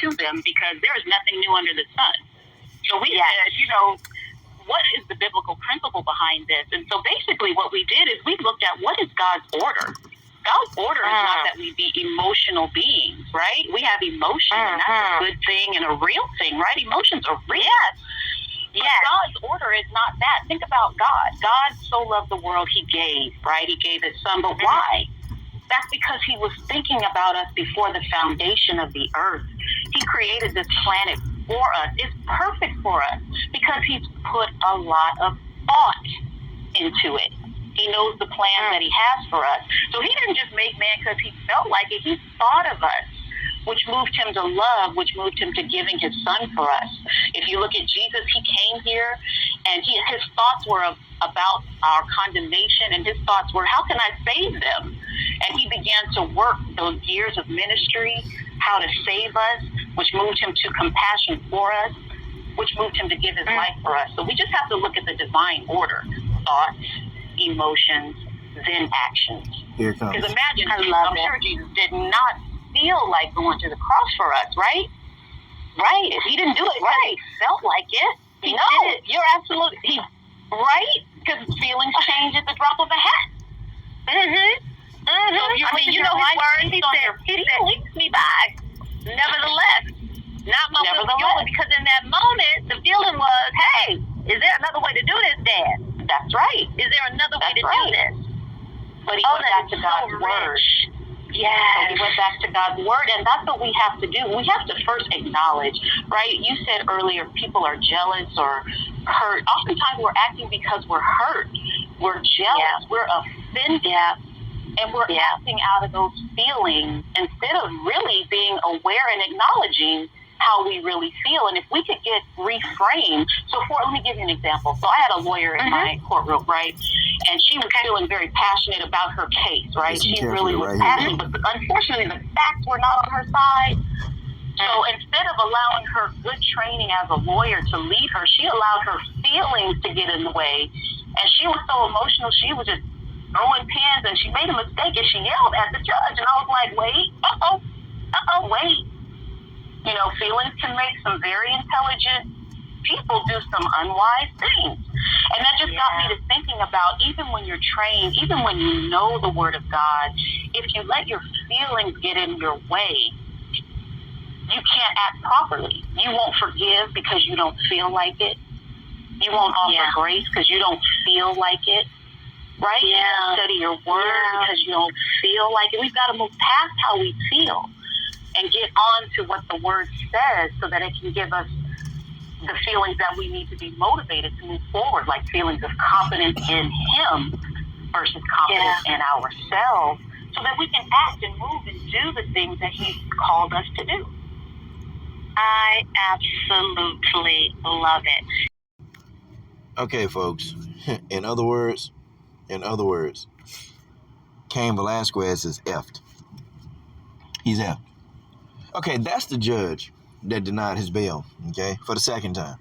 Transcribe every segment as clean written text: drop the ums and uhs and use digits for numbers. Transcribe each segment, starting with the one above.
to them because there is nothing new under the sun. So we said, what is the biblical principle behind this? And so basically what we did is we looked at what is God's order. God's order is not that we be emotional beings, right? We have emotion, and that's a good thing and a real thing, right? Emotions are real. But God's order is not that. Think about God. God so loved the world, he gave, right? He gave his son. But why? That's because he was thinking about us before the foundation of the earth. He created this planet for us. It's perfect for us because he's put a lot of thought into it. He knows the plan that he has for us. So he didn't just make man because he felt like it. He thought of us, which moved him to love, which moved him to giving his son for us. If you look at Jesus, he came here and his thoughts were about our condemnation, and his thoughts were, how can I save them? And he began to work those years of ministry, how to save us, which moved him to compassion for us, which moved him to give his life for us. So we just have to look at the divine order: thoughts, emotions, then actions. Here it comes. Because imagine, I'm sure Jesus did not feel like going to the cross for us, right? Right. He didn't do it right. He felt like it. He did it. You're absolutely right. Because feelings change at the drop of a hat. So his words. He said, "Leads me by. Nevertheless, not my will, but yours." Because in that moment, the feeling was, "Hey, is there another way to do this, Dad?" That's right. Is there another way to do this? But he went back to God's word. Yes. So we went back to God's word, and that's what we have to do. We have to first acknowledge, right? You said earlier, people are jealous or hurt. Oftentimes we're acting because we're hurt. We're jealous. We're offended. And we're acting out of those feelings instead of really being aware and acknowledging how we really feel. And if we could get reframed. Let me give you an example. So I had a lawyer in my courtroom, right? And she was feeling very passionate about her case, right? She really was passionate, but unfortunately the facts were not on her side. So instead of allowing her good training as a lawyer to lead her, she allowed her feelings to get in the way. And she was so emotional, she was just throwing pins, and she made a mistake, and she yelled at the judge. And I was like, wait. Feelings can make some very intelligent people do some unwise things. And that just got me to thinking about, even when you're trained, even when you know the word of God, if you let your feelings get in your way, you can't act properly. You won't forgive because you don't feel like it. You won't offer grace because you don't feel like it. Right? You don't study your word because you don't feel like it. We've got to move past how we feel and get on to what the word says so that it can give us the feelings that we need to be motivated to move forward, like feelings of confidence in him versus confidence in ourselves, so that we can act and move and do the things that he's called us to do. I absolutely love it. Okay, folks. In other words, Cain Velasquez is effed. He's effed. Okay, that's the judge that denied his bail, okay, for the second time.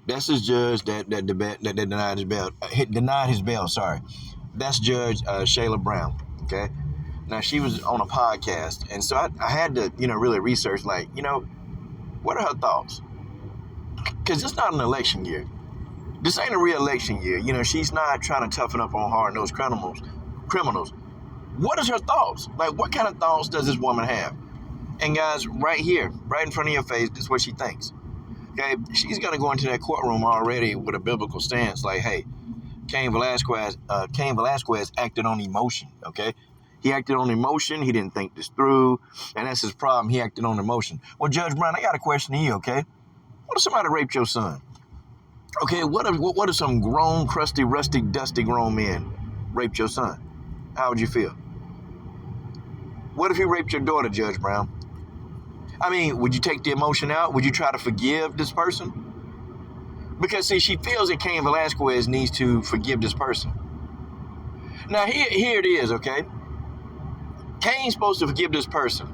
That's his judge that denied his bail, sorry. That's Judge Shayla Brown, okay? Now, she was on a podcast, and so I had to, really research, what are her thoughts? Because it's not an election year. This ain't a re-election year. She's not trying to toughen up on hard-nosed criminals. What is her thoughts? What kind of thoughts does this woman have? And guys, right here, right in front of your face, this is what she thinks. Okay, she's going to go into that courtroom already with a biblical stance, like, hey, Cain Velasquez acted on emotion, okay? He acted on emotion. He didn't think this through, and that's his problem. He acted on emotion. Well, Judge Brown, I got a question to you, okay? What if somebody raped your son? Okay, what if some grown, crusty, rusty, dusty grown men raped your son? How would you feel? What if he raped your daughter, Judge Brown? I mean, would you take the emotion out? Would you try to forgive this person? Because, see, she feels that Cain Velasquez needs to forgive this person. Now, here it is, okay? Cain's supposed to forgive this person.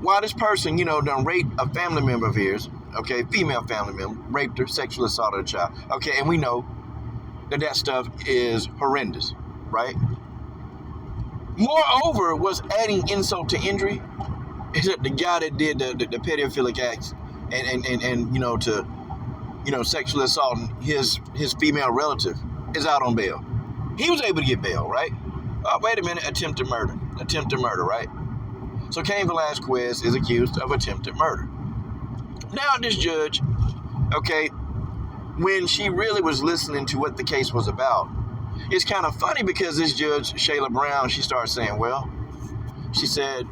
While this person, done raped a family member of his, okay, female family member, raped her, sexually assaulted a child. Okay, and we know that stuff is horrendous, right? Moreover, was adding insult to injury. is that the guy that did the pedophilic acts and to sexually assaulting his female relative is out on bail. He was able to get bail, right? Wait a minute, attempted murder, right? So Cain Velasquez is accused of attempted murder. Now this judge, okay, when she really was listening to what the case was about, it's kind of funny because this judge, Shayla Brown, she started saying, well, she said,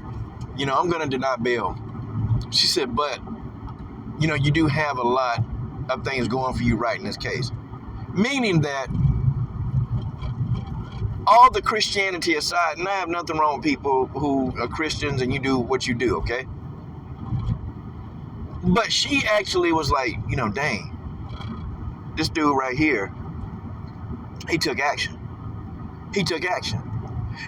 I'm going to deny bail. She said, but, you do have a lot of things going for you right in this case. Meaning that all the Christianity aside, and I have nothing wrong with people who are Christians and you do what you do, okay? But she actually was like, dang, this dude right here, he took action.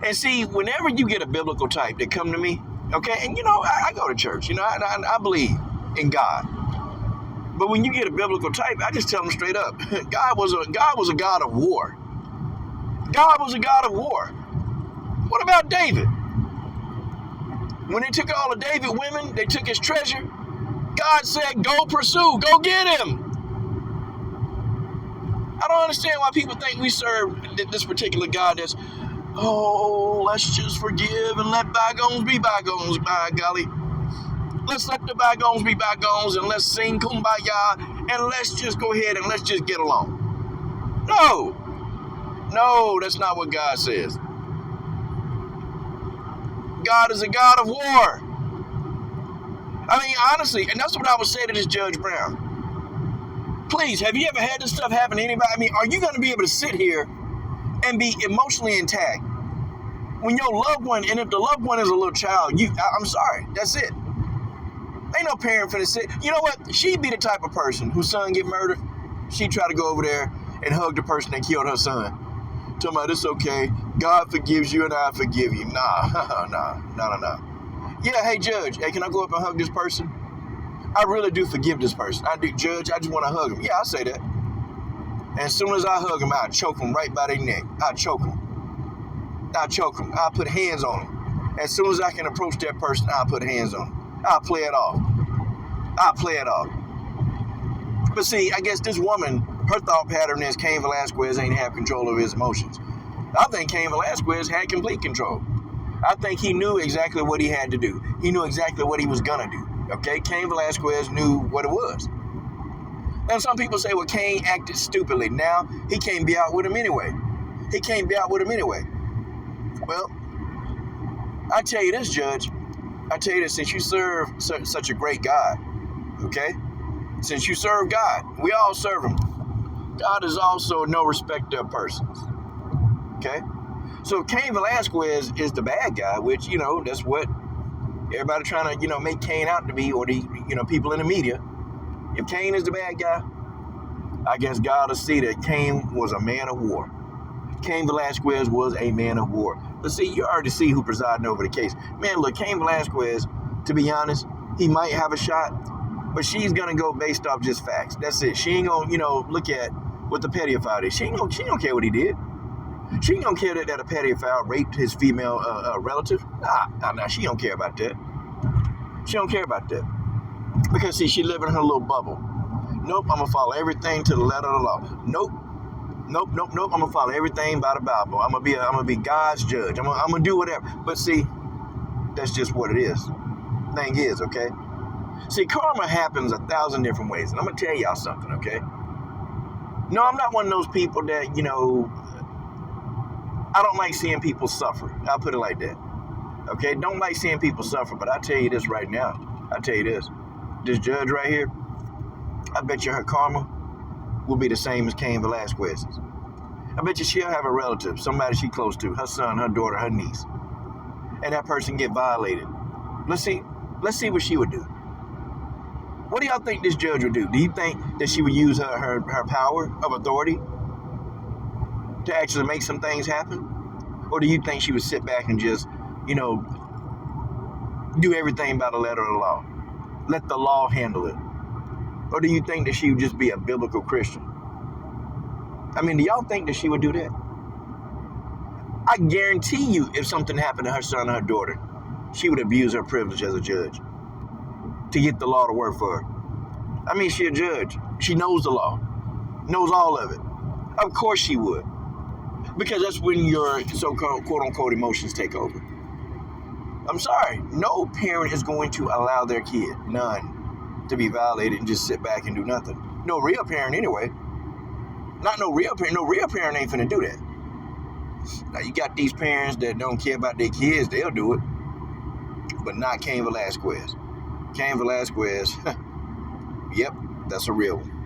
And see, whenever you get a biblical type that come to me, okay, and I go to church, I believe in God. But when you get a biblical type, I just tell them straight up, God was a God of war. God was a God of war. What about David? When they took all of David's women, they took his treasure. God said, go pursue, go get him. I don't understand why people think we serve this particular God that's, let's just forgive and let bygones be bygones, by golly. Let's let the bygones be bygones and let's sing kumbaya and let's just go ahead and let's just get along. No, that's not what God says. God is a God of war. I mean, honestly, and that's what I would say to this Judge Brown. Please, have you ever had this stuff happen to anybody? I mean, are you going to be able to sit here and be emotionally intact when your loved one, and if the loved one is a little child, I'm sorry, that's it. Ain't no parent finna sit. You know what? She'd be the type of person whose son get murdered. She'd try to go over there and hug the person that killed her son. Talking about, it's okay. God forgives you and I forgive you. Nah. Yeah, hey, Judge, hey, can I go up and hug this person? I really do forgive this person. I do, Judge, I just want to hug him. Yeah, I say that. And as soon as I hug him, I'll choke him right by their neck. I'll choke him. I'll put hands on him. As soon as I can approach that person, I'll put hands on him. I'll play it off. But see, I guess this woman, her thought pattern is Cain Velasquez ain't have control of his emotions. I think Cain Velasquez had complete control. I think he knew exactly what he had to do. He knew exactly what he was going to do. Okay? Cain Velasquez knew what it was. And some people say, well, Cain acted stupidly. Now, he can't be out with him anyway. Well, I tell you this, Judge. I tell you this, since you serve such a great God, okay? Since you serve God, we all serve him. God is also no respecter of persons, okay? So Cain Velasquez is the bad guy, which, that's what everybody trying to, make Cain out to be, or the, people in the media. If Cain is the bad guy, I guess God will see that Cain was a man of war. Cain Velasquez was a man of war. But see, you already see who presiding over the case. Man, look, Cain Velasquez, to be honest, he might have a shot, but she's going to go based off just facts. That's it. She ain't going to, look at what the pedophile is. She don't care what he did. She ain't going to care that a pedophile raped his female relative. Nah, she don't care about that. She don't care about that. Because, see, she live in her little bubble. Nope, I'm going to follow everything to the letter of the law. Nope. I'm going to follow everything by the Bible. I'm going to be God's judge. I'm going to do whatever. But see, that's just what it is. Thing is, okay? See, karma happens 1,000 different ways. And I'm going to tell y'all something, okay? No, I'm not one of those people that, I don't like seeing people suffer. I'll put it like that. Okay? Don't like seeing people suffer. But I'll tell you this right now. This judge right here, I bet you her karma will be the same as Cain Velasquez's. I bet you she'll have a relative, somebody she close to, her son, her daughter, her niece, and that person get violated. Let's see what she would do. What do y'all think this judge would do? Do you think that she would use her power of authority to actually make some things happen? Or do you think she would sit back and just, do everything by the letter of the law? Let the law handle it? Or do you think that she would just be a biblical Christian? I mean, do y'all think that she would do that? I guarantee you, if something happened to her son or her daughter, she would abuse her privilege as a judge to get the law to work for her. I mean, she's a judge. She knows the law, knows all of it. Of course she would. Because that's when your so-called quote-unquote emotions take over. I'm sorry. No parent is going to allow their kid, none, to be violated and just sit back and do nothing. No real parent anyway. Not no real parent. No real parent ain't finna do that. Now, you got these parents that don't care about their kids. They'll do it. But not Cain Velasquez. Cain Velasquez, yep, that's a real one.